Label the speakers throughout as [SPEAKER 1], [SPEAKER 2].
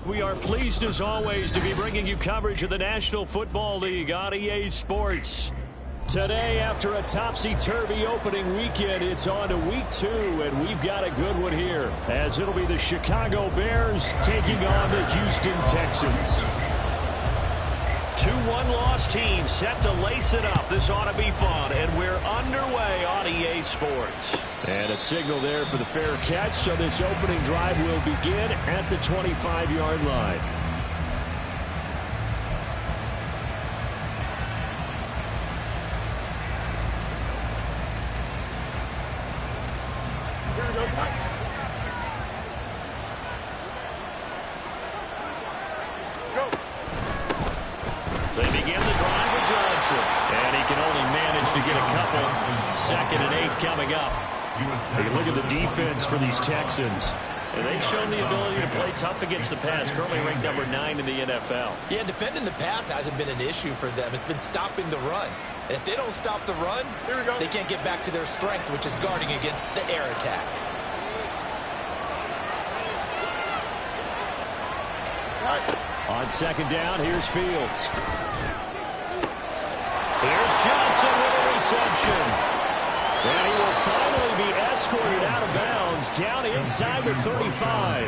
[SPEAKER 1] We are pleased as always to be bringing you coverage of the National Football League on EA Sports. Today, after a topsy-turvy opening weekend, it's on to week 2, and we've got a good one here, as it'll be the Chicago Bears taking on the Houston Texans. 2 one-loss teams set to lace it up. This ought to be fun, and we're underway on EA Sports. And a signal there for the fair catch, so this opening drive will begin at the 25-yard line. They begin the drive with Johnson, and he can only manage to get a couple. 2nd and 8 coming up. Take a look at the defense for these Texans. And they've shown the ability to play tough against the pass, currently ranked number 9 in the NFL.
[SPEAKER 2] Yeah, defending the pass hasn't been an issue for them. It's been stopping the run. And if they don't stop the run, they can't get back to their strength, which is guarding against the air attack.
[SPEAKER 1] On 2nd down, here's Fields. Here's Johnson with a reception. And he will finally be escorted out of bounds down inside the 35.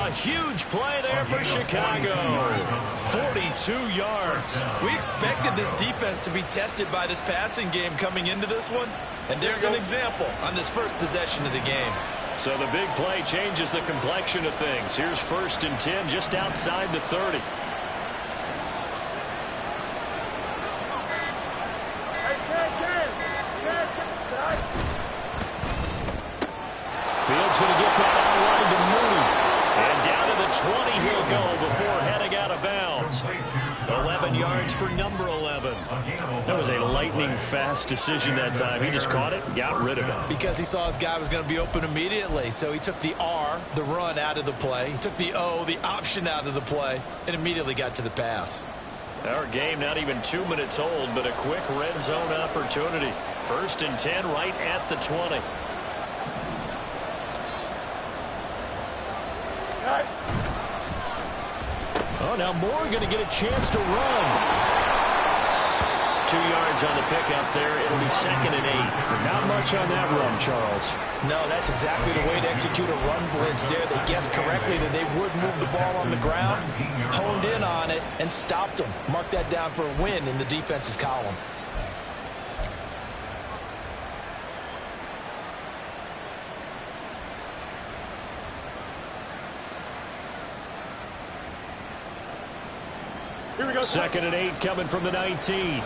[SPEAKER 1] A huge play there for Chicago. 42 yards.
[SPEAKER 2] We expected this defense to be tested by this passing game coming into this one. And there's an example on this first possession of the game.
[SPEAKER 1] So the big play changes the complexion of things. Here's 1st and 10 just outside the 30. Fields going to get that outline to Mooney. And down to the 20 he'll go before heading out of bounds. 11 yards for number 11. That was a lightning-fast decision that time. He just caught it and got rid of it.
[SPEAKER 2] Because he saw his guy was going to be open immediately. So he took the R, the run, out of the play. He took the O, the option, out of the play, and immediately got to the pass.
[SPEAKER 1] Our game not even 2 minutes old, but a quick red zone opportunity. 1st and 10 right at the 20. Oh, now Moore going to get a chance to run. 2 yards on the pickup there. It'll be 2nd and 8. Not much on that run, Charles.
[SPEAKER 2] No, that's exactly the way to execute a run blitz there. They guessed correctly that they would move the ball on the ground, honed in on it, and stopped them. Mark that down for a win in the defense's column.
[SPEAKER 1] Here we go. 2nd and 8 coming from the 19.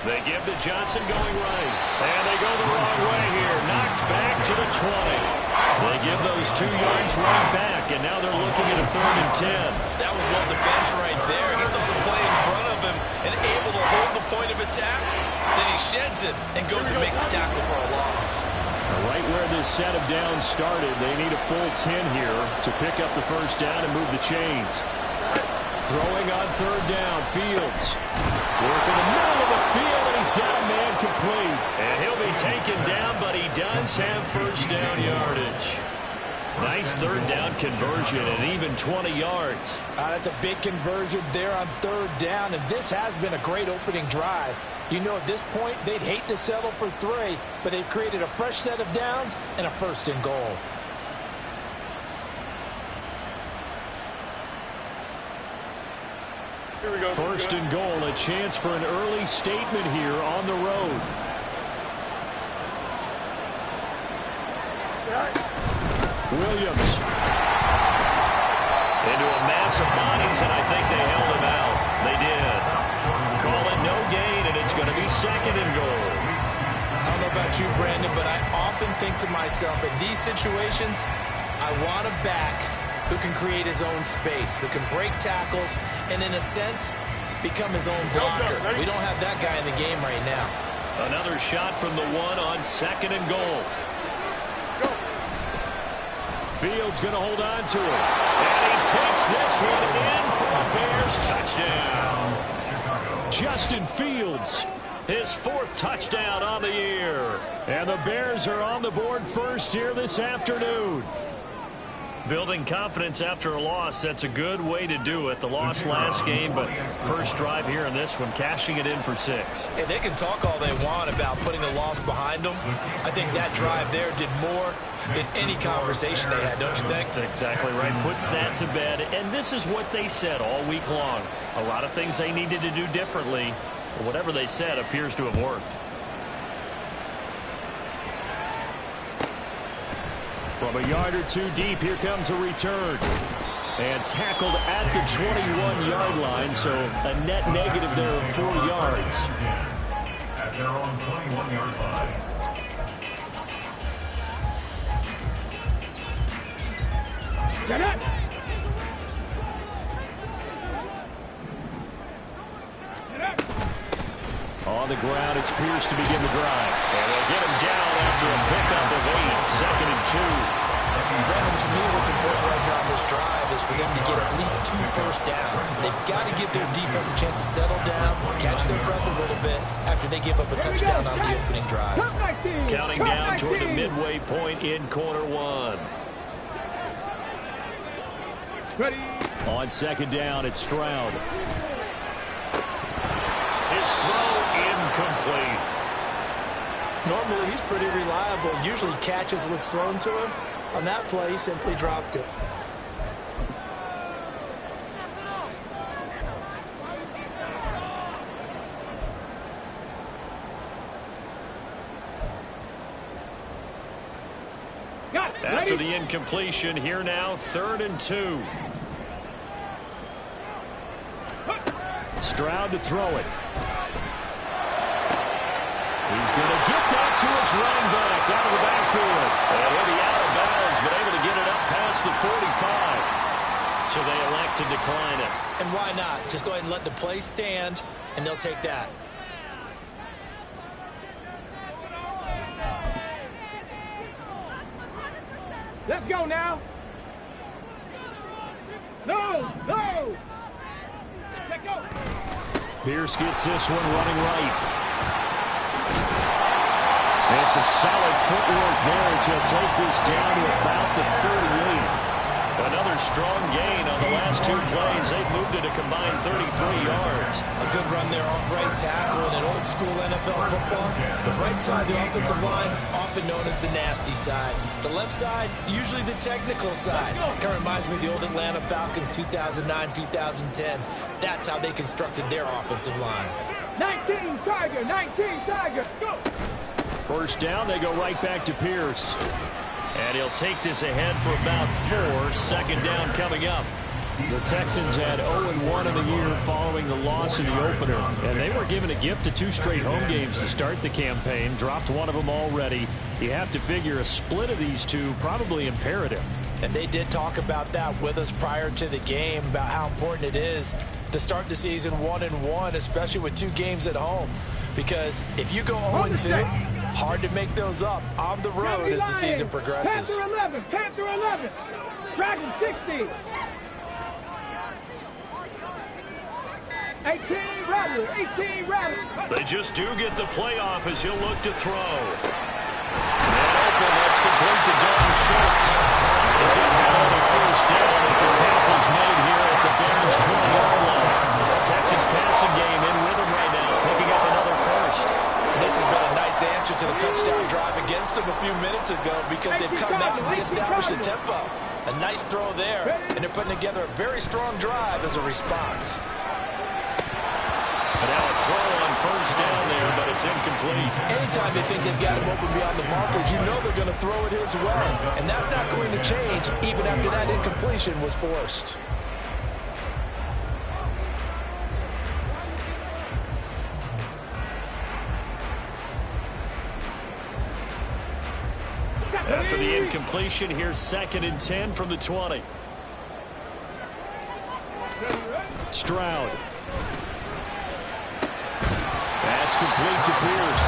[SPEAKER 1] They give to Johnson going right. And they go the wrong way here. Knocked back to the 20. They give those 2 yards right back, and now they're looking at a 3rd and 10.
[SPEAKER 2] That was well defense right there. He saw the play in front of him and able to hold the point of attack. Then he sheds it and goes and makes a tackle for a loss.
[SPEAKER 1] Right where this set of downs started, they need a full 10 here to pick up the 1st down and move the chains. Throwing on 3rd down, Fields. Working the middle of the field, and he's got a man complete. And he'll be taken down, but he does have 1st down yardage. Nice 3rd down conversion and even 20 yards.
[SPEAKER 2] That's a big conversion there on 3rd down, and this has been a great opening drive. You know, at this point, they'd hate to settle for 3, but they've created a fresh set of downs and a 1st and goal.
[SPEAKER 1] Here we go. 1st and goal, a chance for an early statement here on the road. Williams. Into a mass of bodies, and I think they held him out. They did. Call it no gain, and it's going to be 2nd and goal.
[SPEAKER 2] I don't know about you, Brandon, but I often think to myself, in these situations, I want a back who can create his own space, who can break tackles, and in a sense, become his own blocker. We don't have that guy in the game right now.
[SPEAKER 1] Another shot from the 1 on 2nd and goal. Fields going to hold on to it. And he takes this one in for a Bears touchdown. Justin Fields, his 4th touchdown on the year. And the Bears are on the board first here this afternoon. Building confidence after a loss, that's a good way to do it. The loss last game, but first drive here in this one, cashing it in for 6.
[SPEAKER 2] Hey, they can talk all they want about putting the loss behind them. I think that drive there did more than any conversation they had, don't you think?
[SPEAKER 1] That's exactly right. Puts that to bed, and this is what they said all week long. A lot of things they needed to do differently, but whatever they said appears to have worked. From a yard or two deep, here comes a return. And tackled at the 21-yard line, so a net negative there of 4 yards.
[SPEAKER 3] At their own 21-yard line.
[SPEAKER 4] Get it!
[SPEAKER 1] On the ground, it's Pierce to begin the drive. And they'll get him down after a pickup of 8, 2nd and 2.
[SPEAKER 2] Brandon, to me, what's important right here on this drive is for them to get at least 2 first downs. They've got to give their defense a chance to settle down, catch their breath a little bit after they give up a touchdown on the opening drive.
[SPEAKER 1] Counting down toward the midway point in quarter 1.
[SPEAKER 4] Ready.
[SPEAKER 1] On 2nd down, it's Stroud. His throw incomplete.
[SPEAKER 2] Normally, he's pretty reliable. Usually catches what's thrown to him. On that play, he simply dropped it.
[SPEAKER 1] After the incompletion, here now, 3rd and 2. Stroud to throw it. He's going to get that to his running back out of the backfield. And he'll be out of bounds, but able to get it up past the 45. So they elect to decline it.
[SPEAKER 2] And why not? Just go ahead and let the play stand, and they'll take that.
[SPEAKER 4] Let's go now. No, no. Let go.
[SPEAKER 1] Pierce gets this one running right. It's a solid footwork there as he'll take this down to about the 38. Another strong gain on the last 2 plays. They've moved it a combined 33 yards.
[SPEAKER 2] A good run there off right tackle in an old school NFL football. The right side of the offensive line, often known as the nasty side. The left side, usually the technical side. Kind of reminds me of the old Atlanta Falcons 2009-2010. That's how they constructed their offensive line.
[SPEAKER 4] 19 Tiger, 19 Tiger, go!
[SPEAKER 1] First down, they go right back to Pierce. And he'll take this ahead for about 4. 2nd down coming up. The Texans had 0-1 in the year following the loss in the opener. And they were given a gift of 2 straight home games to start the campaign. Dropped one of them already. You have to figure a split of these 2 probably imperative.
[SPEAKER 2] And they did talk about that with us prior to the game, about how important it is to start the season 1-1, especially with 2 games at home. Because if you go 0-2, hard to make those up on the road as the season progresses.
[SPEAKER 4] Panther 11, Panther 11, Dragon 60. 18 Rattler, 18 Rattler.
[SPEAKER 1] They just do get the playoff as he'll look to throw. And open, that's complete to John Schultz. He's going to have a first down as the tackle's made here at the Bears' 20-yard line. Texans passing game in rhythm right now, picking up another first.
[SPEAKER 2] This has been a nice answer to the touchdown drive against them a few minutes ago because they've come back and reestablished the tempo. A nice throw there, and they're putting together a very strong drive as a response.
[SPEAKER 1] And now a throw on first down there, but it's incomplete.
[SPEAKER 2] Anytime they think they've got him open beyond the markers, you know they're going to throw it his way. And that's not going to change even after that incompletion was forced.
[SPEAKER 1] After the incompletion, here's 2nd and 10 from the 20. Stroud. That's complete to Pierce.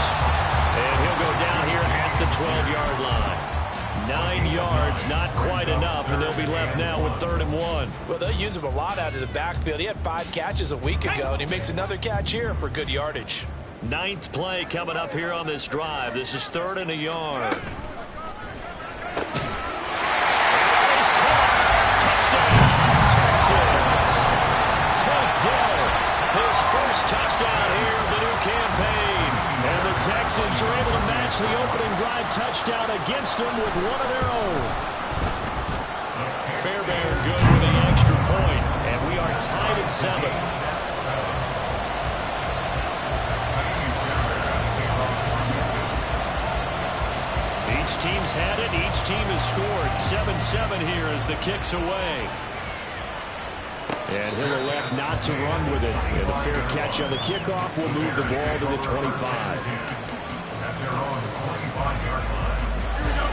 [SPEAKER 1] And he'll go down here at the 12-yard line. 9 yards, not quite enough, and they'll be left now with 3rd and 1.
[SPEAKER 2] Well, they'll use him a lot out of the backfield. He had 5 catches a week ago, and he makes another catch here for good yardage.
[SPEAKER 1] Ninth play coming up here on this drive. This is 3rd and a yard. His first touchdown here of the new campaign. And the Texans are able to match the opening drive touchdown against them with one of their own. Fairbairn good with the extra point. And we are tied at 7. Each team's had it. Each team has scored. 7-7 here as the kick's away. And he'll elect not to run with it. And the fair catch on the kickoff will move the ball to the 25.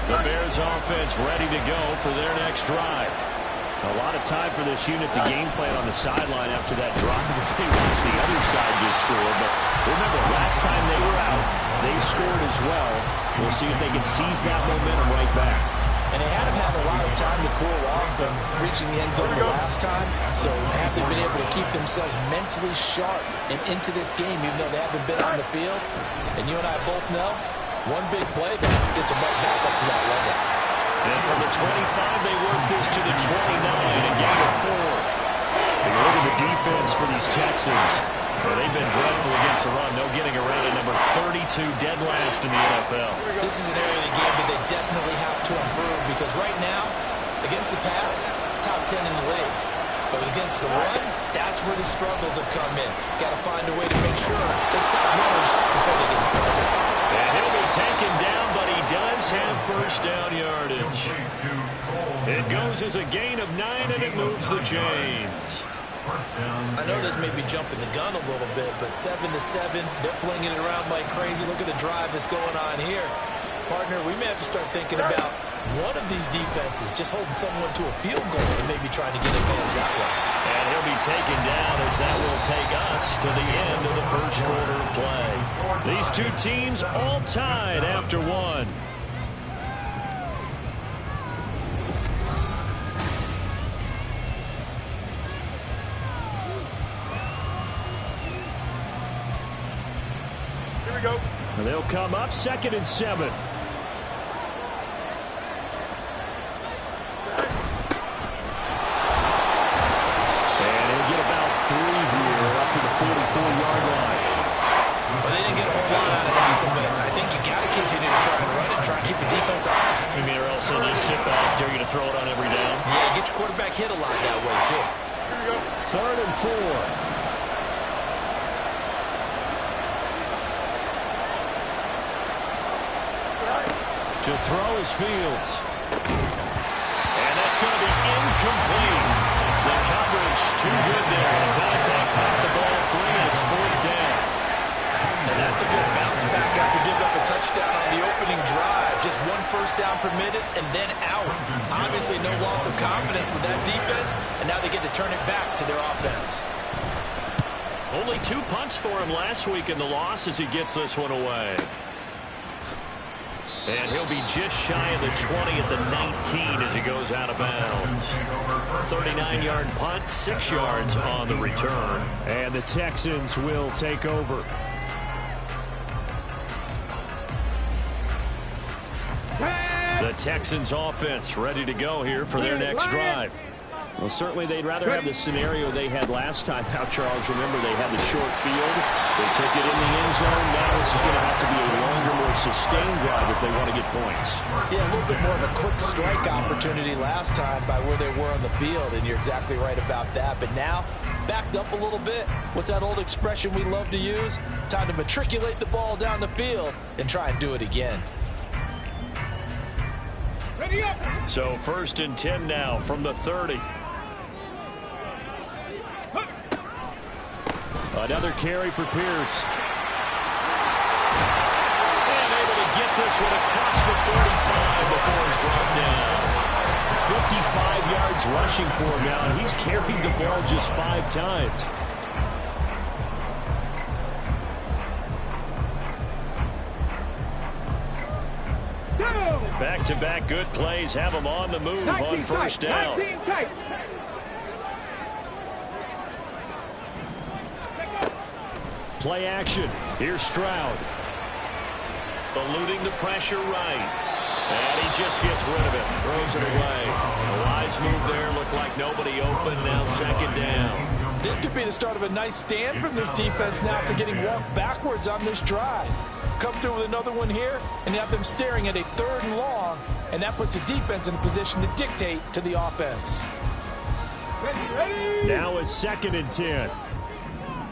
[SPEAKER 1] The Bears offense ready to go for their next drive. A lot of time for this unit to game plan on the sideline after that drive that they watched the other side just score. But remember, last time they were out, they scored as well. We'll see if they can seize that momentum right back.
[SPEAKER 2] And they haven't had a lot of time to cool off from reaching the end zone the last time. So have they been able to keep themselves mentally sharp and into this game, even though they haven't been on the field? And you and I both know, one big play that gets them right back up to that level.
[SPEAKER 1] And from the 25, they work this to the 29, a gain of 4. And look at the defense for these Texans. Well, they've been dreadful against the run. No getting around at number 32, dead last in the NFL.
[SPEAKER 2] This is an area of the game that they definitely have to improve because right now, against the pass, top 10 in the league. But against the run, that's where the struggles have come in. Got to find a way to make sure they stop runners before they get started.
[SPEAKER 1] And he'll be taken down, but he does have first down yardage. It goes as a gain of 9, and it moves the chains.
[SPEAKER 2] I know this may be jumping the gun a little bit, but 7-7, they're flinging it around like crazy. Look at the drive that's going on here. Partner, we may have to start thinking about one of these defenses just holding someone to a field goal and maybe trying to get advantage that way.
[SPEAKER 1] And he'll be taken down as that will take us to the end of the first quarter of play. These two teams all tied after 1. And they'll come up 2nd and 7. And he'll get about 3 here up to the 44-yard line.
[SPEAKER 2] Well, they didn't get a whole lot out of that, but I think you got to continue to try and run it, try and keep the defense honest.
[SPEAKER 1] You mean or else they'll just sit back, dare you to throw it on every down?
[SPEAKER 2] Yeah, get your quarterback hit a lot that way, too.
[SPEAKER 1] 3rd and 4. To throw is Fields. And that's going to be incomplete. The coverage too good there. The contact popped the ball free, and it's 4th down.
[SPEAKER 2] And that's a good bounce back after giving up a touchdown on the opening drive. Just 1 first down permitted and then out. Obviously no loss of confidence with that defense, and now they get to turn it back to their offense.
[SPEAKER 1] Only 2 punts for him last week in the loss as he gets this one away. And he'll be just shy of the 20 at the 19 as he goes out of bounds. 39-yard punt, 6 yards on the return. And the Texans will take over. The Texans offense ready to go here for their next drive. Well, certainly they'd rather have the scenario they had last time out, Charles. Remember, they had the short field. They took it in the end zone. Now this is going to have to be a longer, more sustained drive if they want to get points.
[SPEAKER 2] Yeah, a little bit more of a quick strike opportunity last time by where they were on the field, and you're exactly right about that. But now, backed up a little bit. What's that old expression we love to use? Time to matriculate the ball down the field and try and do it again.
[SPEAKER 1] So 1st and 10 now from the 30. Another carry for Pierce. And able to get this one across the 45 before he's brought down. 55 yards rushing for him now, and he's carried the ball just 5 times. Back-to-back good plays have him on the move on first down. Play action. Here's Stroud. Eluding the pressure right. And he just gets rid of it. Throws it away. A wise move there. Looked like nobody open. Now second down.
[SPEAKER 2] This could be the start of a nice stand from this defense now after getting walked backwards on this drive. Come through with another one here, and you have them staring at a 3rd and long, and that puts the defense in a position to dictate to the offense.
[SPEAKER 4] Ready.
[SPEAKER 1] Now a 2nd and 10.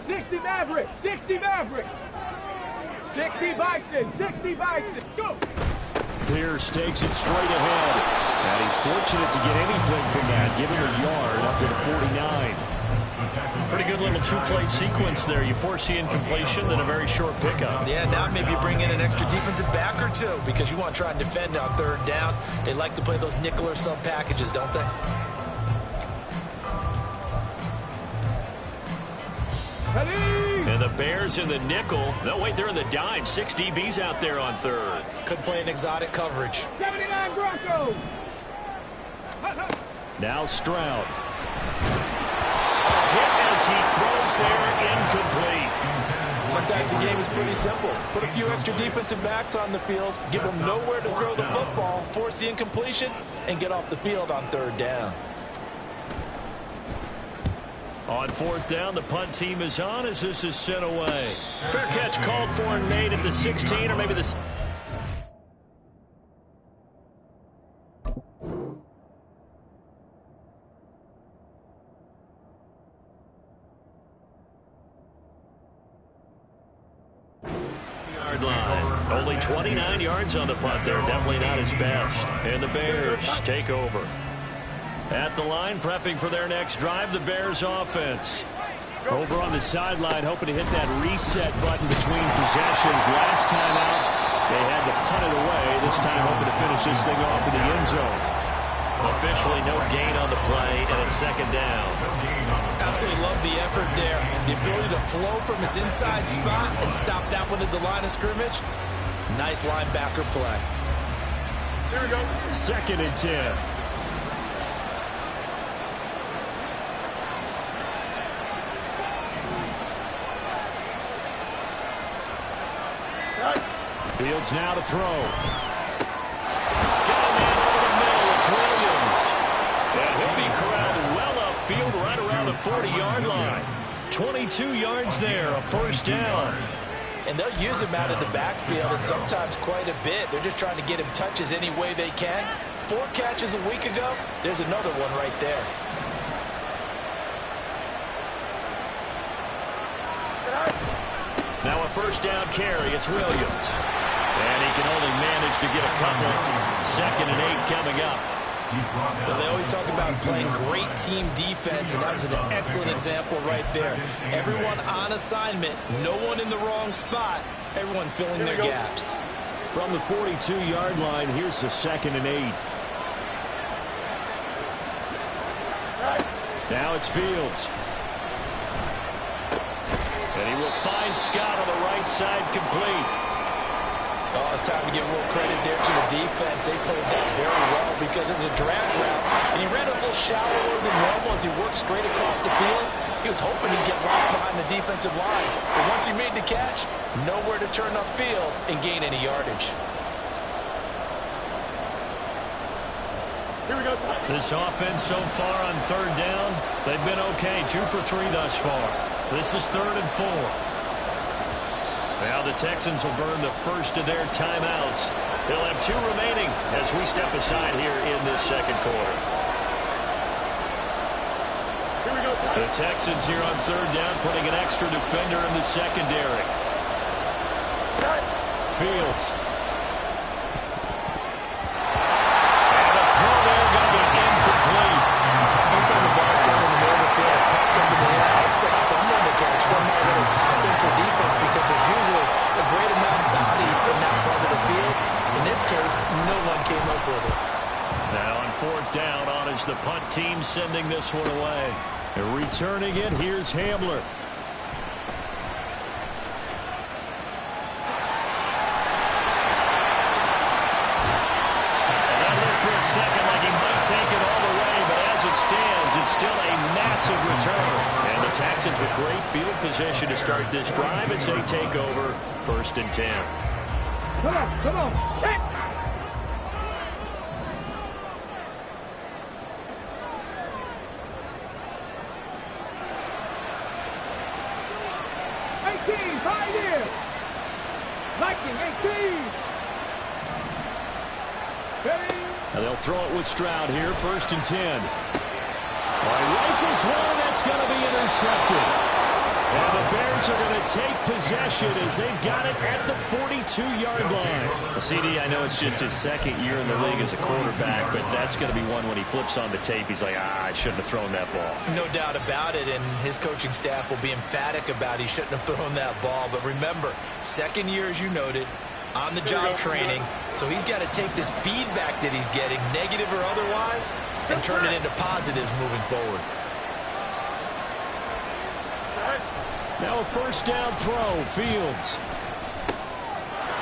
[SPEAKER 4] 60 Maverick. 60 Maverick. 60 Bison. 60 Bison. Go.
[SPEAKER 1] Pierce takes it straight ahead. And he's fortunate to get anything from that. Give him a yard up to the 49. Pretty good little 2-play sequence there. You force the incompletion, then a very short pickup.
[SPEAKER 2] Yeah, now maybe you bring in an extra defensive back or two because you want to try and defend on 3rd down. They like to play those nickel or sub packages, don't they?
[SPEAKER 1] And the Bears in the nickel. No, wait, they're in the dime. 6 DBs out there on 3rd.
[SPEAKER 2] Could play an exotic coverage.
[SPEAKER 4] 79 Broncos.
[SPEAKER 1] Now Stroud. Hit as he throws there, incomplete.
[SPEAKER 2] Sometimes the game is pretty simple. Put a few extra defensive backs on the field, give them nowhere to throw the football, force the incompletion, and get off the field on 3rd down.
[SPEAKER 1] On 4th down, the punt team is on as this is sent away. Fair catch called for and made at the 16 or maybe the... yard line. Only 29 yards on the punt there. Definitely not his best. And the Bears take over. At the line, prepping for their next drive, the Bears offense. Over on the sideline, hoping to hit that reset button between possessions. Last time out, they had to punt it away. This time, hoping to finish this thing off in the end zone. Officially, no gain on the play, and it's 2nd down.
[SPEAKER 2] Absolutely love the effort there. The ability to flow from his inside spot and stop that one at the line of scrimmage. Nice linebacker play.
[SPEAKER 4] There we go.
[SPEAKER 1] 2nd and 10. Fields now to throw. Got a man over the middle. It's Williams. And he'll be corralled well upfield right around the 40-yard line. 22 yards there, a 1st down.
[SPEAKER 2] And they'll use him out of the backfield and sometimes quite a bit. They're just trying to get him touches any way they can. 4 catches a week ago. There's another one right there.
[SPEAKER 1] Now a 1st down carry. It's Williams. And he can only manage to get a couple. 2nd and 8 coming up.
[SPEAKER 2] Well, they always talk about playing great team defense, and that was an excellent example right there. Everyone on assignment, no one in the wrong spot, everyone filling their gaps.
[SPEAKER 1] From the 42-yard line, here's the 2nd and 8. Now it's Fields. And he will find Scott on the right side, complete.
[SPEAKER 2] Oh, it's time to give a little credit there to the defense. They played that very well because it was a drag route. And he ran a little shallower than normal as he worked straight across the field. He was hoping he'd get lost behind the defensive line. But once he made the catch, nowhere to turn upfield and gain any yardage.
[SPEAKER 4] Here we go.
[SPEAKER 1] This offense so far on 3rd down, they've been okay. 2 for 3 thus far. This is 3rd and 4. Now the Texans will burn the first of their timeouts. They'll have 2 remaining as we step aside here in this 2nd quarter.
[SPEAKER 4] Here we go.
[SPEAKER 1] The Texans here on 3rd down putting an extra defender in the secondary. Fields. And the throw there going to be incomplete.
[SPEAKER 2] Anytime the ball's thrown in the middle of the field, it's popped up in the air, I expect someone to catch. Doesn't matter whether it's offense or defense because there's usually a great amount of bodies in that part of the field. In this case, no one came up with it.
[SPEAKER 1] Now on 4th down on is the punt team sending this one away. And returning it, here's Hamler. And that looked for a second like he might take it all the way, but as it stands, it's still a massive return. And the Texans with great field position to start this drive as they take over 1st and 10.
[SPEAKER 4] Come on. Hit. Pioneer. Viking 18.
[SPEAKER 1] Now they'll throw it with Stroud here, 1st and 10. Rifles one, that's going to be intercepted. And the Bears are going to take possession as they've got it at the 42-yard line. CD, I know it's just his 2nd year in the league as a quarterback, but that's going to be one when he flips on the tape. He's like, I shouldn't have thrown that ball.
[SPEAKER 2] No doubt about it, and his coaching staff will be emphatic about he shouldn't have thrown that ball. But remember, 2nd year, as you noted, on-the-job training, so he's got to take this feedback that he's getting, negative or otherwise, and turn it into positives moving forward.
[SPEAKER 1] Now a 1st down throw, Fields.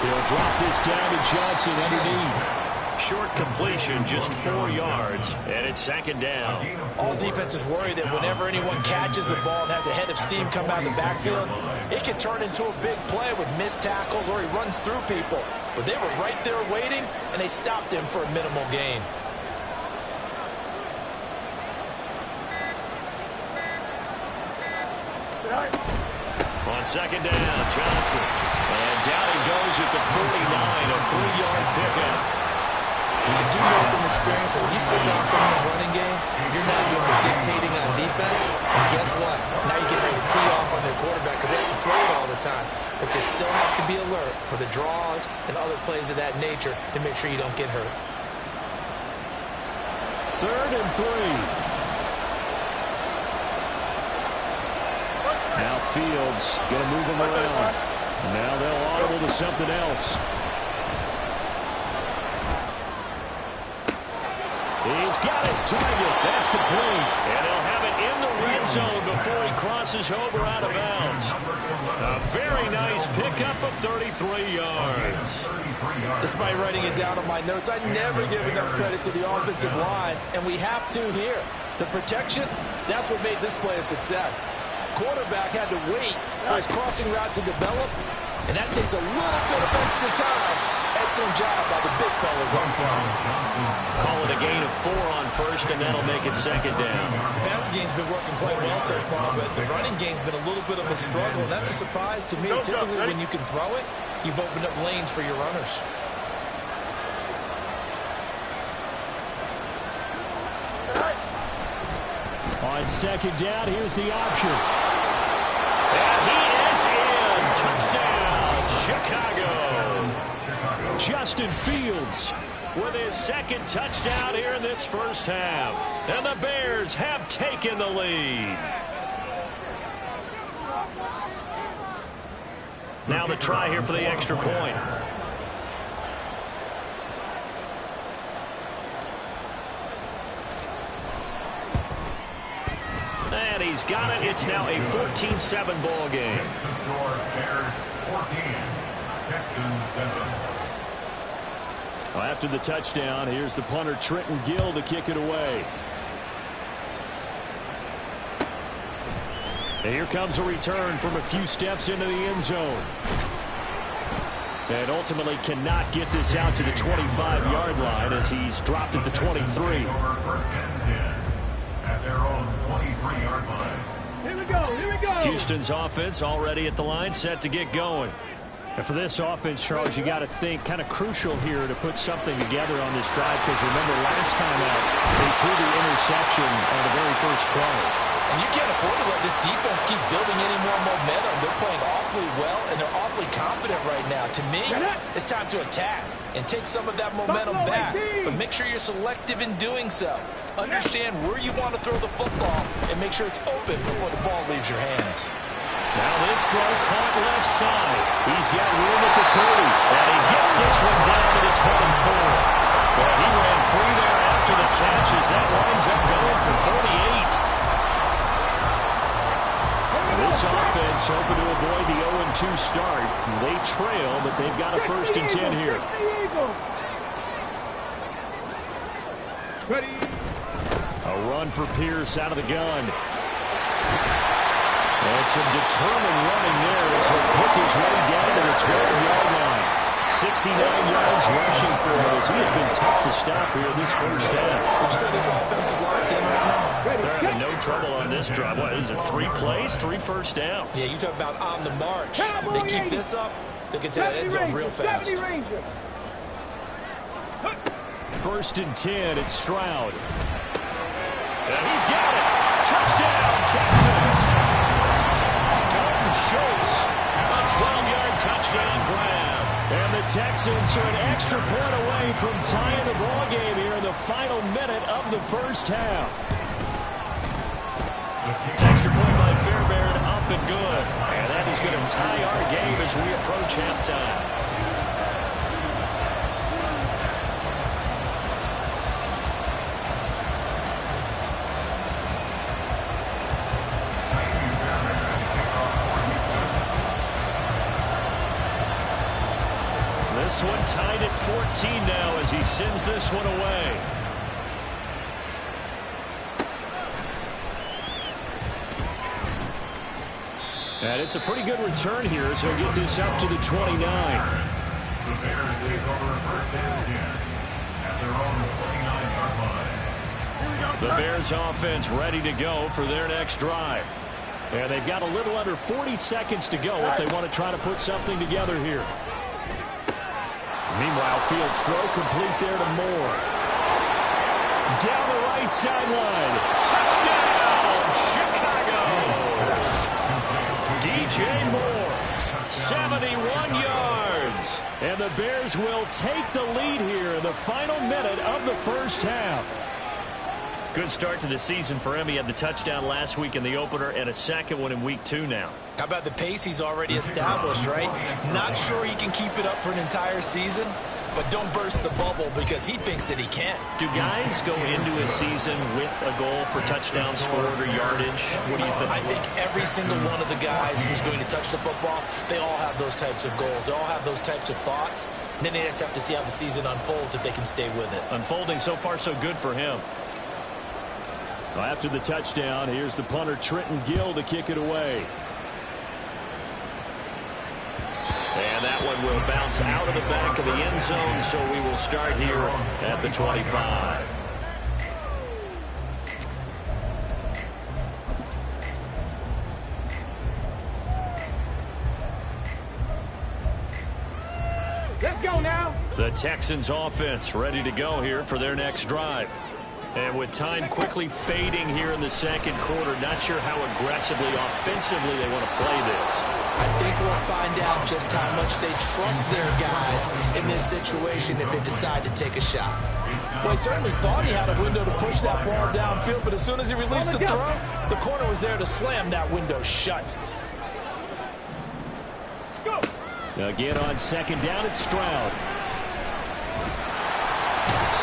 [SPEAKER 1] He'll drop this down to Johnson underneath. Short completion, just 4 yards, and it's 2nd down.
[SPEAKER 2] All defenses worry that whenever anyone catches the ball and has a head of steam come out of the backfield, it can turn into a big play with missed tackles or he runs through people. But they were right there waiting, and they stopped him for a minimal gain.
[SPEAKER 1] On 2nd down, Johnson. And down he goes at the 49, a 3-yard pickup.
[SPEAKER 2] I do know from experience that when you slow down someone's running game, you're not doing the dictating on defense. And guess what? Now you get ready to tee off on their quarterback because they have to throw it all the time. But you still have to be alert for the draws and other plays of that nature to make sure you don't get hurt.
[SPEAKER 1] 3rd and 3. Now Fields going to move him around. Now they'll audible to something else. He's got his target. That's complete. And he'll have it in the red zone before he crosses over out of bounds. A very nice pickup of 33 yards.
[SPEAKER 2] Despite writing it down on my notes, I never give enough credit to the offensive line, and we have to here. The protection, that's what made this play a success. Quarterback had to wait for his crossing route to develop, and that takes a little bit of extra time. Excellent job by the big fellas up front.
[SPEAKER 1] Call it a gain of 4 on 1st, and that'll make it 2nd down.
[SPEAKER 2] The passing game's been working quite well so far, but the running game's been a little bit of a struggle. That's a surprise to me. Typically, when you can throw it, you've opened up lanes for your runners.
[SPEAKER 1] On 2nd down, here's the option. And he is in. Touchdown, Chicago. Justin Fields with his 2nd touchdown here in this 1st half. And the Bears have taken the lead. Now the try here for the extra point. And he's got it. It's now a 14-7 ball game.
[SPEAKER 3] Bears 14, Texans 7.
[SPEAKER 1] Well, after the touchdown, here's the punter Trenton Gill to kick it away. And here comes a return from a few steps into the end zone. And ultimately cannot get this out to the 25-yard line as he's dropped at the 23.
[SPEAKER 3] At their own 23-yard line.
[SPEAKER 4] Here we go.
[SPEAKER 1] Houston's offense already at the line, set to get going. And for this offense, Charles, you got to think kind of crucial here to put something together on this drive, because remember last time out, they threw the interception on the very first play.
[SPEAKER 2] And you can't afford to let this defense keep building any more momentum. They're playing awfully well, and they're awfully confident right now. To me, it's time to attack and take some of that momentum back. But make sure you're selective in doing so. Understand where you want to throw the football and make sure it's open before the ball leaves your hands.
[SPEAKER 1] Now this throw caught left side. He's got room at the 30, and he gets this one down to the 24. But he ran free there after the catch as that winds up going for 38. This offense hoping to avoid the 0-2 start. They trail, but they've got a 1st and 10 here. A run for Pierce out of the gun. And some determined running there as he'll pick his way down to the 12-yard line. 69 yards rushing for him as he has been tough to stop here this first half.
[SPEAKER 2] Would you say this offense is locked in right now?
[SPEAKER 1] They're having no trouble on this drive. What is it, 3 plays, 3 first downs?
[SPEAKER 2] Yeah, you talk about on the march. They keep this up, they'll get to that end zone real fast.
[SPEAKER 1] First and 10, it's Stroud. And he's got it. Touchdown, Texans. Dalton Schultz, a 12-yard touchdown grab. And the Texans are an extra point away from tying the ball game here in the final minute of the first half. Extra point by Fairbairn, up and good. And that is going to tie our game as we approach halftime. This one tied at 14 now as he sends this one away. And it's a pretty good return here as he'll get this up to the 29.
[SPEAKER 3] The Bears take over first and 10 at their own 29-yard line.
[SPEAKER 1] The Bears offense ready to go for their next drive. And they've got a little under 40 seconds to go if they want to try to put something together here. Meanwhile, Fields throw complete there to Moore. Down the right sideline. Touchdown, Chicago. DJ Moore, 71 yards. And the Bears will take the lead here in the final minute of the first half. Good start to the season for him. He had the touchdown last week in the opener and a second one in week 2 now.
[SPEAKER 2] How about the pace he's already established, right? Not sure he can keep it up for an entire season, but don't burst the bubble because he thinks that he can.
[SPEAKER 1] Do guys go into a season with a goal for touchdown scored or yardage? What do you think?
[SPEAKER 2] I think every single one of the guys who's going to touch the football, they all have those types of goals. They all have those types of thoughts. And then they just have to see how the season unfolds if they can stay with it.
[SPEAKER 1] Unfolding so far so good for him. Well, after the touchdown, here's the punter Trenton Gill to kick it away. And that one will bounce out of the back of the end zone, so we will start here at the 25.
[SPEAKER 4] Let's go now.
[SPEAKER 1] The Texans offense ready to go here for their next drive. And with time quickly fading here in the second quarter, not sure how aggressively, offensively they want to play this.
[SPEAKER 2] I think we'll find out just how much they trust their guys in this situation if they decide to take a shot.
[SPEAKER 5] Well, he certainly thought he had a window to push that ball downfield, but as soon as he released the throw, the corner was there to slam that window shut.
[SPEAKER 4] Let's go.
[SPEAKER 1] Again on second down, it's Stroud.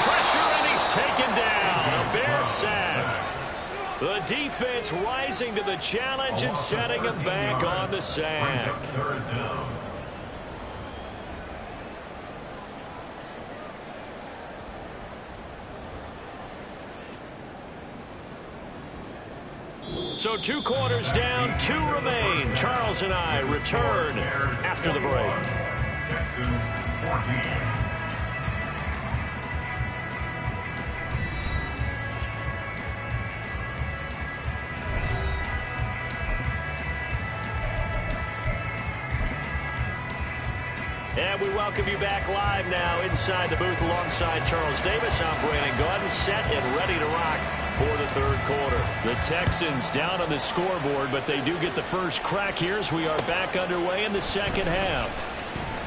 [SPEAKER 1] Pressure, and he's taken down. A Bear sack. The defense rising to the challenge and setting him back on the sack.
[SPEAKER 3] Third down.
[SPEAKER 1] So 2 quarters down, 2 remain. Charles and I return after the break.
[SPEAKER 3] Texans 14.
[SPEAKER 1] And we welcome you back live now inside the booth alongside Charles Davis. I'm Brandon Gaudin, set and ready to rock for the third quarter. The Texans down on the scoreboard, but they do get the first crack here as we are back underway in the second half.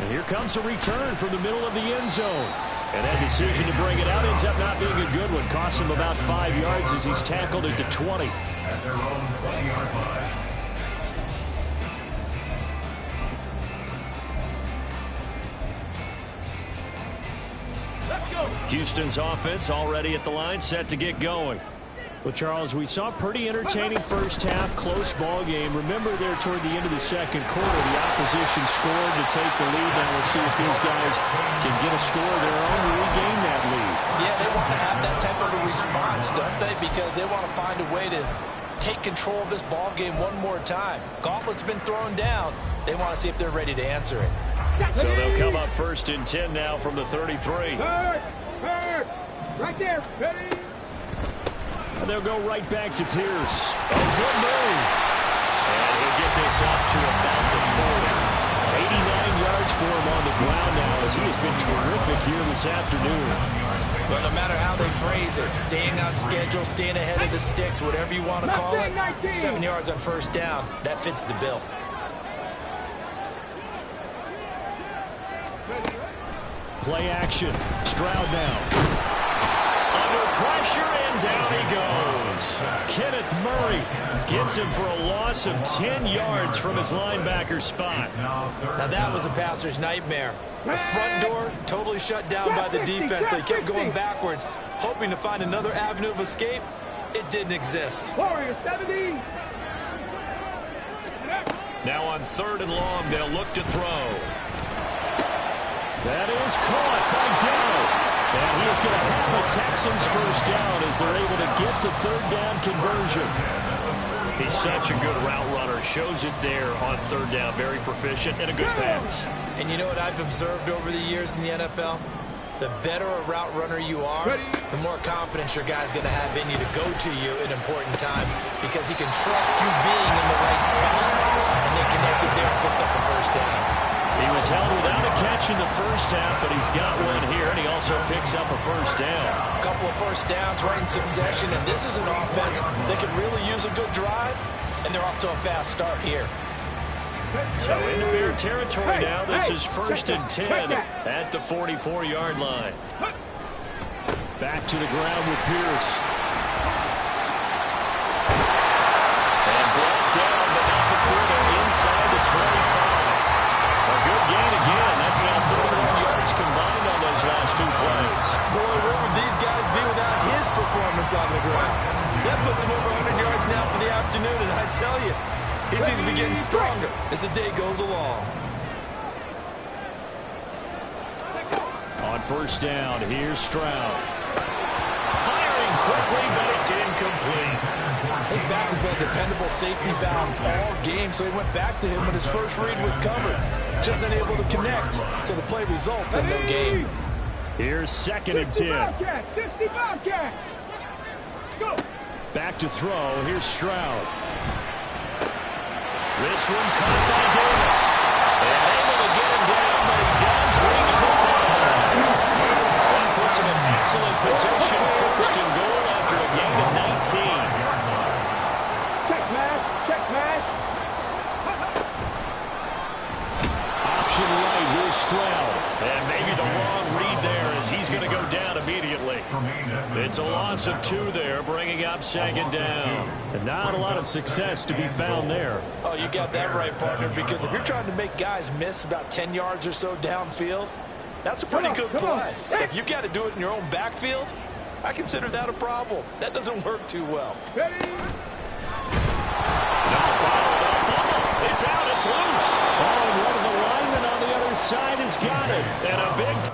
[SPEAKER 1] And here comes a return from the middle of the end zone. And that decision to bring it out ends up not being a good one. Costs him about 5 yards as he's tackled at the 20.
[SPEAKER 3] At their own 20-yard line.
[SPEAKER 1] Houston's offense already at the line, set to get going. Well, Charles, we saw a pretty entertaining first half, close ball game. Remember there toward the end of the second quarter, the opposition scored to take the lead. Now we'll see if these guys can get a score of their own to regain that lead.
[SPEAKER 5] Yeah, they want to have that type of a response, don't they? Because they want to find a way to take control of this ball game one more time. Gauntlet's been thrown down. They want to see if they're ready to answer it.
[SPEAKER 1] So they'll come up 1st and 10 now from the 33.
[SPEAKER 4] Right there. Ready.
[SPEAKER 1] And they'll go right back to Pierce. Oh, good move. And he'll get this up to about the 40. 89 yards for him on the ground now as he has been terrific here this afternoon.
[SPEAKER 2] Well, no matter how they phrase it, staying on schedule, staying ahead of the sticks, whatever you want to call it, 7 yards on 1st down, that fits the bill.
[SPEAKER 1] Play action. Stroud now. Under pressure, and down he goes. Kenneth Murray gets him for a loss of 10 yards from his linebacker spot.
[SPEAKER 2] Now that was a passer's nightmare. The front door totally shut down by the defense, so he kept going backwards, hoping to find another avenue of escape. It didn't exist.
[SPEAKER 4] Warrior 70.
[SPEAKER 1] Now on 3rd and long, they'll look to throw. That is caught by Dow. And he is going to have the Texans 1st down as they're able to get the 3rd down conversion. He's such a good route runner. Shows it there on 3rd down. Very proficient and a good pass.
[SPEAKER 2] And you know what I've observed over the years in the NFL? The better a route runner you are, the more confidence your guy's going to have in you to go to you in important times because he can trust you being in the right spot. And they connected there and picked up the 1st down.
[SPEAKER 1] He was held without a catch in the 1st half, but he's got one here, and he also picks up a 1st down.
[SPEAKER 5] A couple of 1st downs right in succession, and this is an offense that could really use a good drive, and they're off to a fast start here.
[SPEAKER 1] So into Bear territory now. This is 1st and 10 at the 44-yard line. Back to the ground with Pierce. And brought down, but not before they're inside the 25. A good gain again. That's now 31 yards combined on those last 2 plays.
[SPEAKER 2] Boy, where would these guys be without his performance on the ground? That puts him over 100 yards now for the afternoon, and I tell you, he seems to be getting stronger as the day goes along.
[SPEAKER 1] On 1st down, here's Stroud. Firing quickly, but it's incomplete.
[SPEAKER 5] His back has been a dependable safety valve all game, so he went back to him when his first read was covered. Just unable to connect, so the play results in no gain.
[SPEAKER 1] Here's 2nd and 10.
[SPEAKER 4] 60 Bobcat. Go.
[SPEAKER 1] Back to throw. Here's Stroud. This one caught by Davis. And able to get him down, but he does reach the fire. That puts him in excellent position. 1st and goal after a gain of 19.
[SPEAKER 4] Check match. Check match.
[SPEAKER 1] Option right. Here's Stroud. And maybe the wrong read there as he's going to go down immediately. It's a loss of 2 there, bringing up 2nd down. And not a lot of success to be found there.
[SPEAKER 5] Oh, you got that right, partner, because if you're trying to make guys miss about 10 yards or so downfield, that's a pretty good play. If you've got to do it in your own backfield, I consider that a problem. That doesn't work too well.
[SPEAKER 4] Ready.
[SPEAKER 1] It's out, it's loose. Oh, and one of the linemen on the other side has got it. And a big...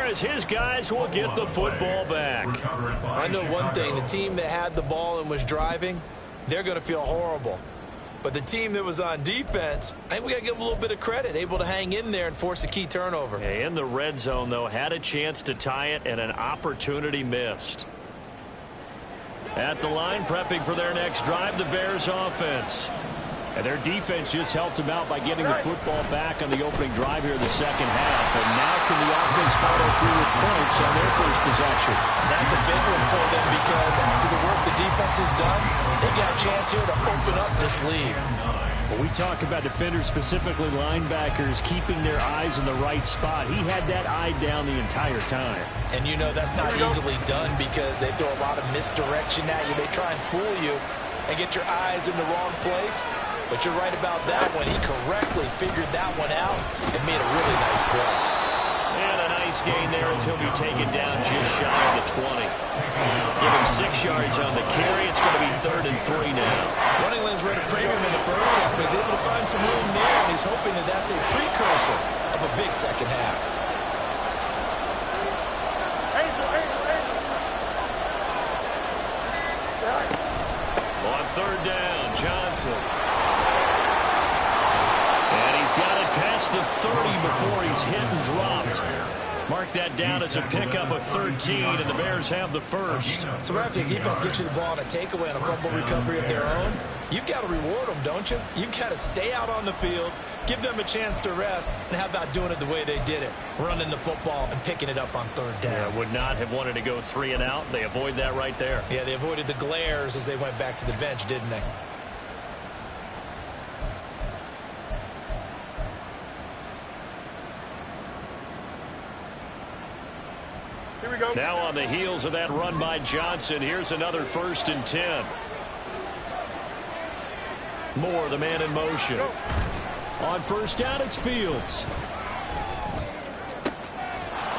[SPEAKER 1] as his guys will get the football back.
[SPEAKER 2] I know one thing. The team that had the ball and was driving, they're going to feel horrible. But the team that was on defense, I think we got to give them a little bit of credit, able to hang in there and force a key turnover.
[SPEAKER 1] In the red zone, though, had a chance to tie it and an opportunity missed. At the line, prepping for their next drive, the Bears offense. And their defense just helped them out by getting the football back on the opening drive here in the second half. And now can the offense follow through with points on their first possession?
[SPEAKER 2] That's a big one for them because after the work the defense has done, they got a chance here to open up this lead.
[SPEAKER 1] When we talk about defenders, specifically linebackers, keeping their eyes in the right spot, he had that eye down the entire time.
[SPEAKER 2] And you know that's not easily done because they throw a lot of misdirection at you. They try and fool you and get your eyes in the wrong place. But you're right about that one. He correctly figured that one out and made a really nice play.
[SPEAKER 1] And a nice gain there as he'll be taken down just shy of the 20. Give him 6 yards on the carry. It's going to be 3rd and 3 now.
[SPEAKER 2] Running lanes read a premium in the first half, but he's able to find some room there, and he's hoping that that's a precursor of a big second half.
[SPEAKER 1] On 3rd down, Johnson. And he's got it past the 30 before he's hit and dropped. Mark that down as a pickup of 13, and the Bears have the first.
[SPEAKER 2] So right after the defense gets you the ball on a takeaway and a fumble recovery of their own, you've got to reward them, don't you? You've got to stay out on the field, give them a chance to rest, and how about doing it the way they did it, running the football and picking it up on 3rd down.
[SPEAKER 1] Yeah, would not have wanted to go 3 and out. They avoid that right there.
[SPEAKER 2] Yeah, they avoided the glares as they went back to the bench, didn't they?
[SPEAKER 1] Now on the heels of that run by Johnson, here's another 1st and 10. Moore, the man in motion. On 1st down, it's Fields.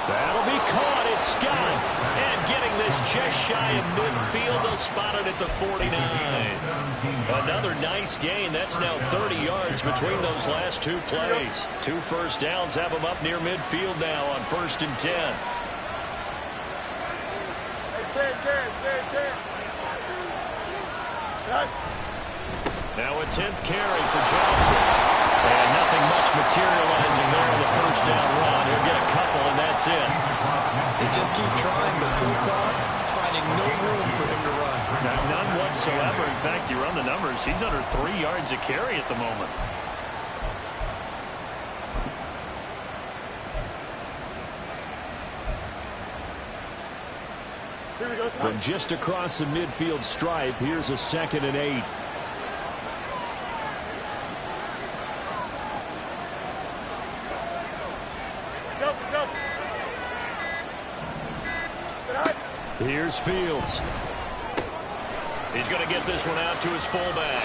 [SPEAKER 1] That'll be caught. It's Scott. And getting this just shy of midfield. They'll spot it at the 49. Another nice gain. That's now 30 yards between those last 2 plays. 2 first downs have them up near midfield now on 1st and 10. Now a 10th carry for Johnson. And nothing much materializing there on the 1st down run. He'll get a couple, and that's it.
[SPEAKER 2] They just keep trying, but so far, finding no room for him to run.
[SPEAKER 1] None whatsoever. In fact, you run the numbers. He's under 3 yards a carry at the moment. From just across the midfield stripe, here's a 2nd and 8. Here's Fields. He's going to get this one out to his fullback.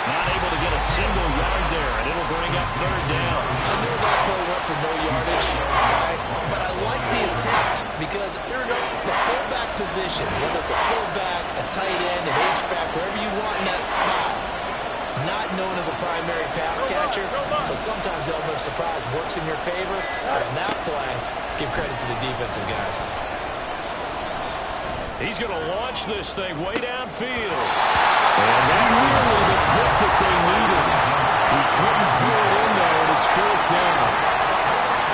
[SPEAKER 1] Not able to get a single yard there, and it'll bring up 3rd down.
[SPEAKER 2] I knew that play went for no yardage, right? But I like the attempt because the fullback position, whether it's a fullback, a tight end, an H-back, wherever you want in that spot, not known as a primary pass catcher, so sometimes the element of surprise works in your favor. But on that play, give credit to the defensive guys.
[SPEAKER 1] He's going to launch this thing way downfield. And that really the pick that they needed. He couldn't pull it in there, and it's 4th down.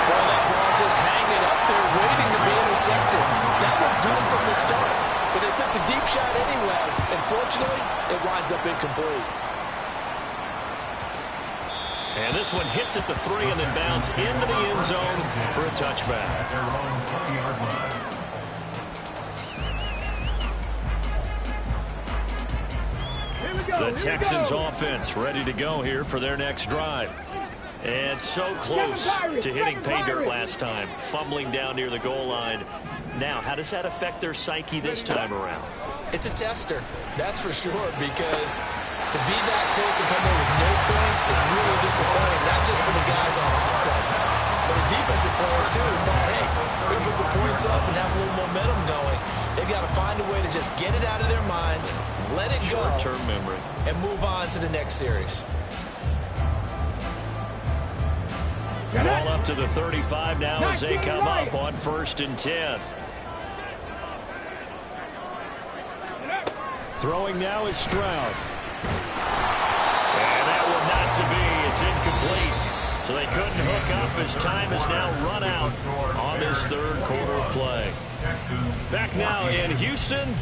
[SPEAKER 2] Boy, that ball's just hanging up there waiting to be intercepted. That would do it from the start. But they took the deep shot anyway. And fortunately, it winds up incomplete.
[SPEAKER 1] And this one hits at the 3 and then bounds into the end zone for a touchback. The Texans offense ready to go here for their next drive. And so close to hitting pay dirt last time, fumbling down near the goal line. Now, how does that affect their psyche this time around?
[SPEAKER 2] It's a tester, that's for sure, because to be that close and come away with no points is really disappointing, not just for the guys on offense, but the defensive players, too, who thought, hey, we're going to put some points up and have a little momentum going. They've got to find a way to just get it out of their minds, let it go,
[SPEAKER 1] short-term memory,
[SPEAKER 2] and move on to the next series.
[SPEAKER 1] Ball up to the 35 now as they come up on 1st and 10. Throwing now is Stroud. And that one not to be. It's incomplete. So they couldn't hook up as time has now run out on this 3rd quarter of play. Back now in Houston.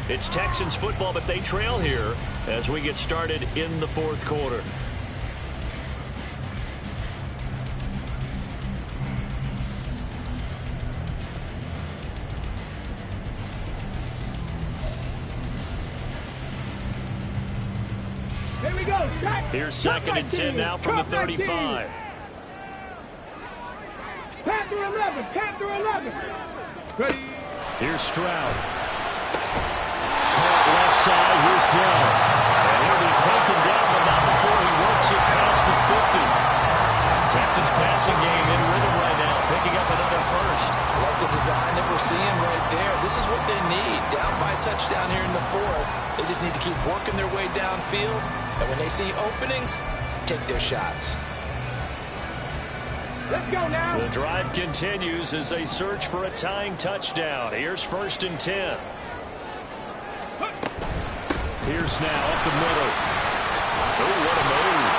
[SPEAKER 1] It's Texans football, but they trail here as we get started in the 4th quarter.
[SPEAKER 4] Here we go.
[SPEAKER 1] Here's 2nd and 10 now from the 35.
[SPEAKER 4] Panther 11. Panther 11. Ready.
[SPEAKER 1] Here's Stroud. Caught left side. Here's Dell. And he'll be taken down, but not before he works it past the 50. Texans passing game in rhythm right now, picking up another first.
[SPEAKER 2] I like the design that we're seeing right there. This is what they need. Down by a touchdown here in the 4th. They just need to keep working their way downfield. And when they see openings, take their shots.
[SPEAKER 4] Let's go now.
[SPEAKER 1] The drive continues as they search for a tying touchdown. Here's 1st and 10. Pierce now up the middle. Oh, what a move.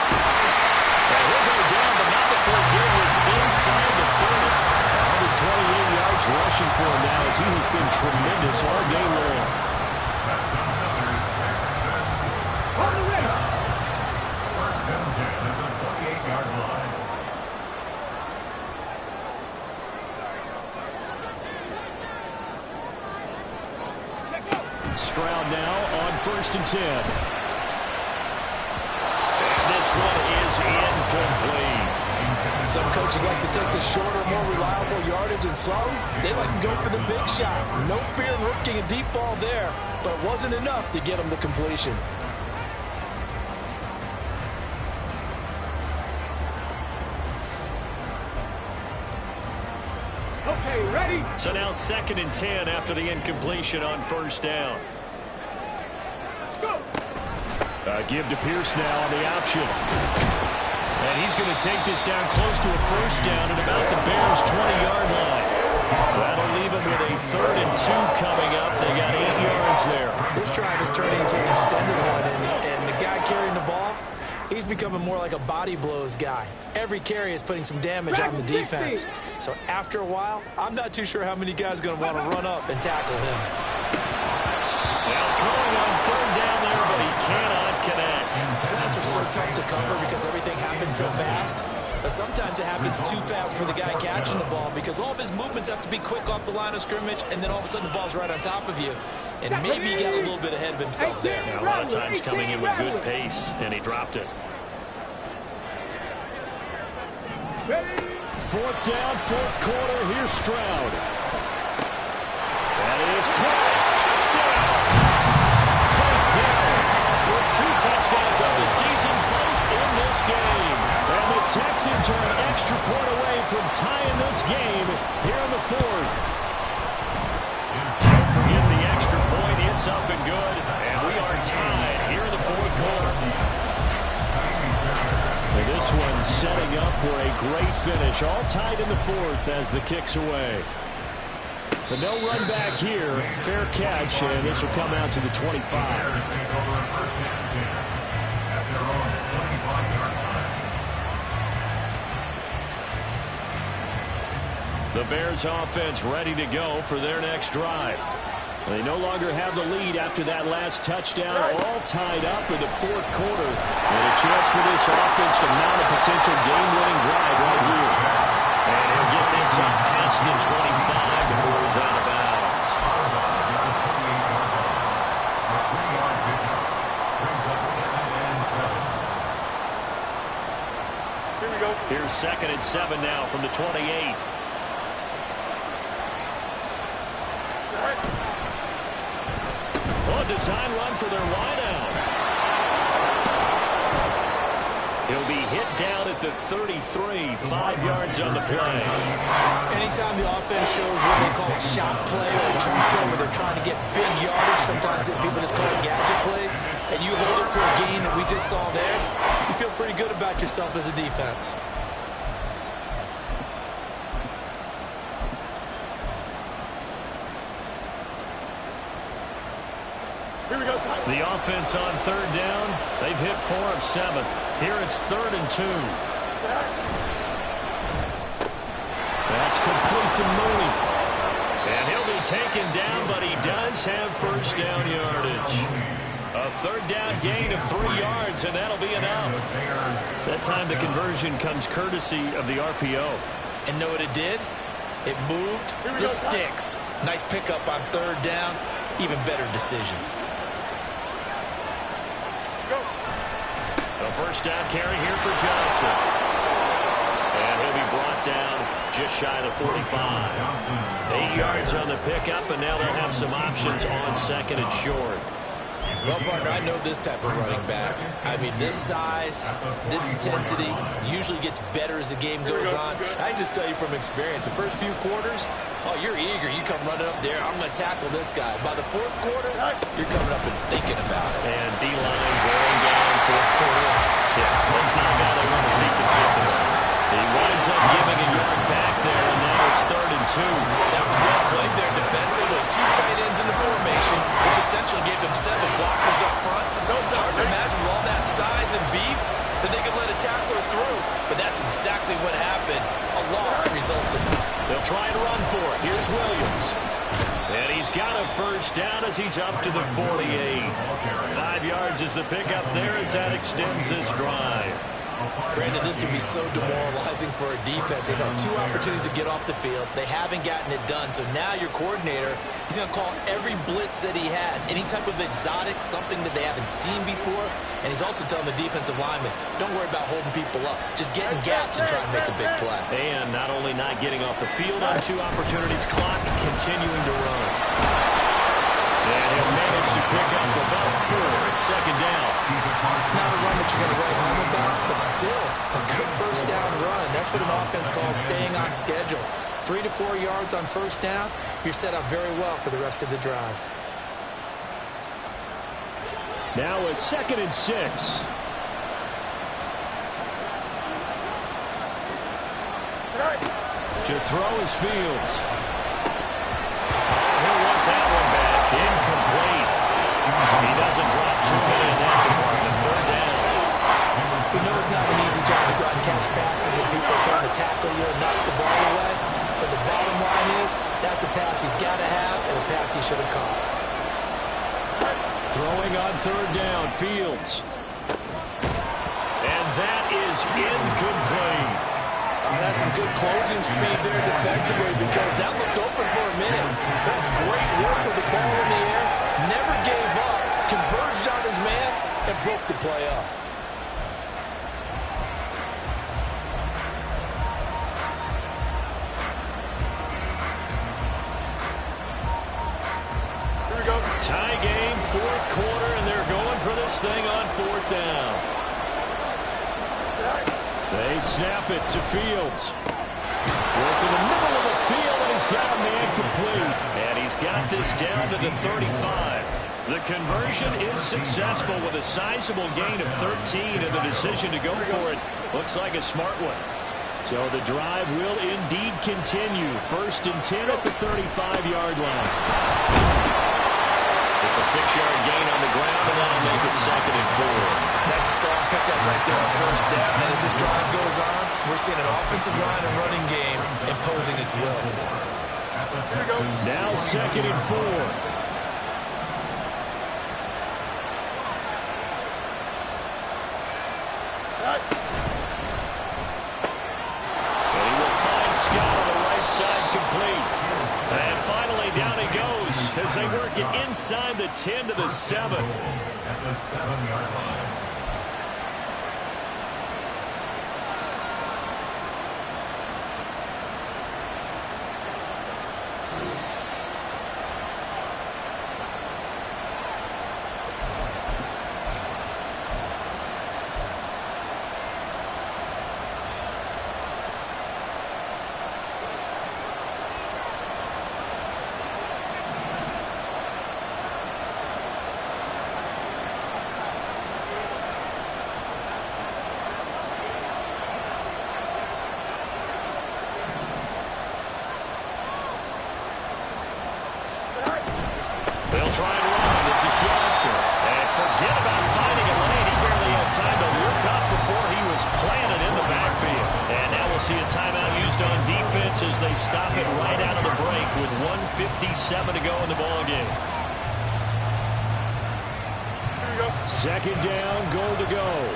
[SPEAKER 1] And he'll go down, but not before Gill was inside the 30. 128 yards rushing for him now as he has been tremendous all game long.
[SPEAKER 4] On the way.
[SPEAKER 3] 1st and 10 at the 28-yard line.
[SPEAKER 1] Stroud now on 1st and 10. And this one is incomplete.
[SPEAKER 5] Some coaches like to take the shorter, more reliable yardage, and some, they like to go for the big shot. No fear in risking a deep ball there, but it wasn't enough to get them the completion.
[SPEAKER 4] Okay, ready.
[SPEAKER 1] So now 2nd and 10 after the incompletion on 1st down.
[SPEAKER 4] Let's go.
[SPEAKER 1] Give to Pierce now on the option. And he's going to take this down close to a 1st down at about the Bears' 20-yard line. That'll leave him with a 3rd and 2 coming up. They got 8 yards there.
[SPEAKER 2] This drive is turning into an extended one, and the guy carrying the ball, he's becoming more like a body blows guy. Every carry is putting some damage on the defense. So after a while, I'm not too sure how many guys are going to want to run up and tackle him.
[SPEAKER 1] Now throwing on 3rd down there, but he cannot connect.
[SPEAKER 2] Slants are so tough to cover because everything happens so fast. But sometimes it happens too fast for the guy catching the ball because all of his movements have to be quick off the line of scrimmage, and then all of a sudden the ball's right on top of you. And maybe he got a little bit ahead of himself there.
[SPEAKER 1] Now, a lot of times coming in with good pace, and he dropped it. 4th down, 4th quarter. Here's Stroud. That is caught. Touchdown. Takedown. With 2 touchdowns of the season, both in this game. And the Texans are an extra point away from tying this game here in the 4th. Don't forget the extra point. It's up and good. And we are tied here in the 4th quarter. And this one setting up for a great finish. All tied in the 4th as the kick's away. But no run back here. Fair catch, and this will come out to the 25. The Bears offense ready to go for their next drive. They no longer have the lead after that last touchdown. All tied up in the 4th quarter. And a chance for this offense to mount a potential game-winning drive right here. And he'll get this up past the 25 before he's out of bounds.
[SPEAKER 4] Here we go.
[SPEAKER 1] Here's 2nd and 7 now from the 28. Design run for their wideout. He'll be hit down at the 33, 5 yards on the play.
[SPEAKER 2] Anytime the offense shows what they call a shot play or a jump play where they're trying to get big yardage, sometimes people just call it gadget plays, and you hold it to a gain that we just saw there, you feel pretty good about yourself as a defense.
[SPEAKER 1] The offense on third down, they've hit 4 of 7. Here it's 3rd and 2. That's complete to Mooney. And he'll be taken down, but he does have first down yardage. A 3rd down gain of 3 yards, and that'll be enough. That time the conversion comes courtesy of the RPO.
[SPEAKER 2] And know what it did? It moved the sticks. Nice pickup on 3rd down. Even better decision.
[SPEAKER 1] A first down carry here for Johnson. And he'll be brought down just shy of the 45. 8 yards on the pickup, and now they'll have some options on 2nd and short.
[SPEAKER 2] Well, partner, I know this type of running back. I mean, this size, this intensity usually gets better as the game goes on. I can just tell you from experience, the first few quarters, oh, you're eager. You come running up there, I'm going to tackle this guy. By the 4th quarter, you're coming up and thinking about it.
[SPEAKER 1] And D-line going down 4th quarter. Yeah, that's not a guy they want to see consistently. He winds up giving a yard back there, and now it's 3rd and 2.
[SPEAKER 2] That was well played there defensively. 2 tight ends in the formation, which essentially gave them 7 blockers up front. Hard to imagine with all that size and beef that they could let a tackler through. But that's exactly what happened. A loss resulted.
[SPEAKER 1] They'll try and run for it. Here's Williams. And he's got a first down as he's up to the 48. 5 yards is the pickup there as that extends this drive.
[SPEAKER 2] Brandon, this can be so demoralizing for a defense. They've had 2 opportunities to get off the field. They haven't gotten it done. So now your coordinator, he's going to call every blitz that he has, any type of exotic, something that they haven't seen before. And he's also telling the defensive lineman, don't worry about holding people up. Just get in gaps and try and make a big play.
[SPEAKER 1] And not only not getting off the field on 2 opportunities, clock continuing to run. And he'll manage to pick up about 4 at 2nd down.
[SPEAKER 2] Not a run that you're going to write home about, but still a good first down run. That's what an offense calls staying on schedule. 3 to 4 yards on first down, you're set up very well for the rest of the drive.
[SPEAKER 1] Now a 2nd and 6. To throw is Fields. He'll want that one back. Incomplete. He doesn't drop too many in that department. 3rd down.
[SPEAKER 2] We know it's not an easy job to go out and catch passes when people are trying to tackle you and knock the ball away. But the bottom line is, that's a pass he's got to have and a pass he should have caught.
[SPEAKER 1] Throwing on 3rd down, Fields. And that is incomplete.
[SPEAKER 5] That's some good closing speed there defensively because that looked open for a minute. That's great work with the ball in the air. Never gave up. Converged on his man and broke the play up.
[SPEAKER 3] Here we go.
[SPEAKER 1] Tie game, 4th quarter, and they're going for this thing on 4th down. They snap it to Fields. Work in the middle of the field, and he's got a man complete. And he's got this down to the 35. The conversion is successful with a sizable gain of 13, and the decision to go for it looks like a smart one. So the drive will indeed continue. 1st and 10 at the 35-yard line. It's a 6-yard gain on the ground, and that'll make it 2nd and 4.
[SPEAKER 2] That's a strong pickup right there on first down. And as this drive goes on, we're seeing an offensive line and running game imposing its will.
[SPEAKER 1] Now 2nd and 4. And he will find Scott on the right side complete. And finally down he goes as they work it inside the 10 to the 7.
[SPEAKER 3] At the 7-yard line.
[SPEAKER 1] see a timeout used on defense as they stop it right out of the break with 1:57 to go in the ballgame. Second down, goal to go.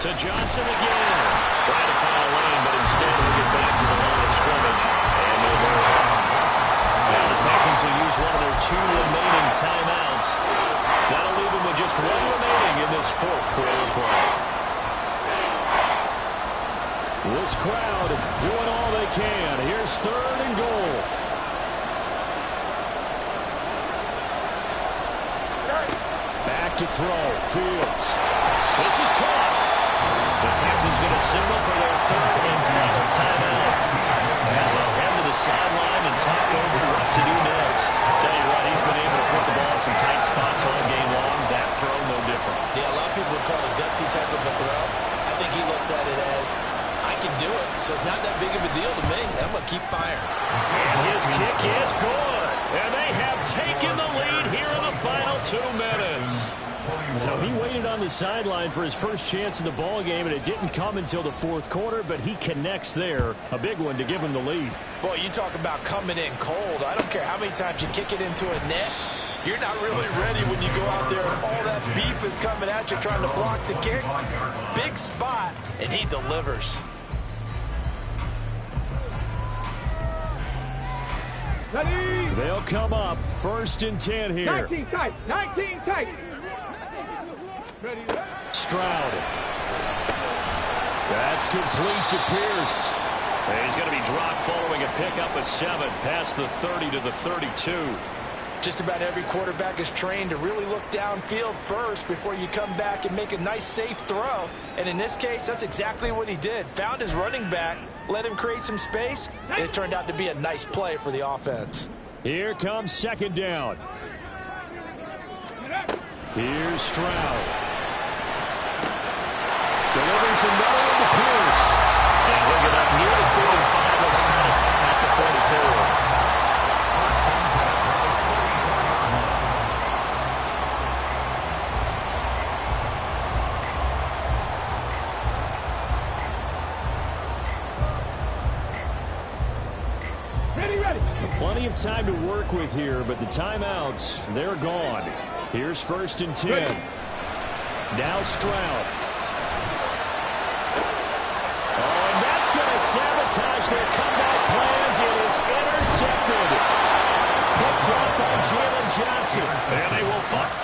[SPEAKER 1] To Johnson again. Trying to find a lane, but instead we'll get back to the line of scrimmage. And no more. Now the Texans will use one of their 2 remaining timeouts. That'll leave them with just 1 remaining in this 4th quarter play. This crowd doing all they can. Here's 3rd and goal. Back to throw. Fields. This is caught. The Texans going to signal for their 3rd and final timeout as they'll head to the sideline and talk over what to do next. Tell you what, he's been able to put the ball in some tight spots all game long. That throw, no different.
[SPEAKER 2] Yeah, a lot of people would call it a gutsy type of a throw. I think he looks at it as, I can do it, so it's not that big of a deal to me. I'm going to keep firing.
[SPEAKER 1] And his kick is good. And they have taken the lead here in the final 2 minutes. So he waited on the sideline for his first chance in the ball game, and it didn't come until the 4th quarter, but he connects there. A big one to give him the lead.
[SPEAKER 5] Boy, you talk about coming in cold. I don't care how many times you kick it into a net. You're not really ready when you go out there and all that beef is coming at you trying to block the kick. Big spot, and he delivers.
[SPEAKER 1] They'll come up 1st and 10 here.
[SPEAKER 4] 19 tight. 19 tight.
[SPEAKER 1] Stroud. That's complete to Pierce. And he's going to be dropped following a pickup of 7 past the 30 to the 32.
[SPEAKER 5] Just about every quarterback is trained to really look downfield first before you come back and make a nice, safe throw. And in this case, that's exactly what he did. Found his running back, let him create some space, and it turned out to be a nice play for the offense.
[SPEAKER 1] Here comes 2nd down. Here's Stroud. Delivers another one to Pierce. And he'll get up near the 45 and spot at the 44. Plenty of time to work with here, but the timeouts, they're gone. Here's 1st and 10. Now Stroud. Oh, and that's going to sabotage their comeback plans. It is intercepted. Picked off by Jalen Johnson. And they will fight.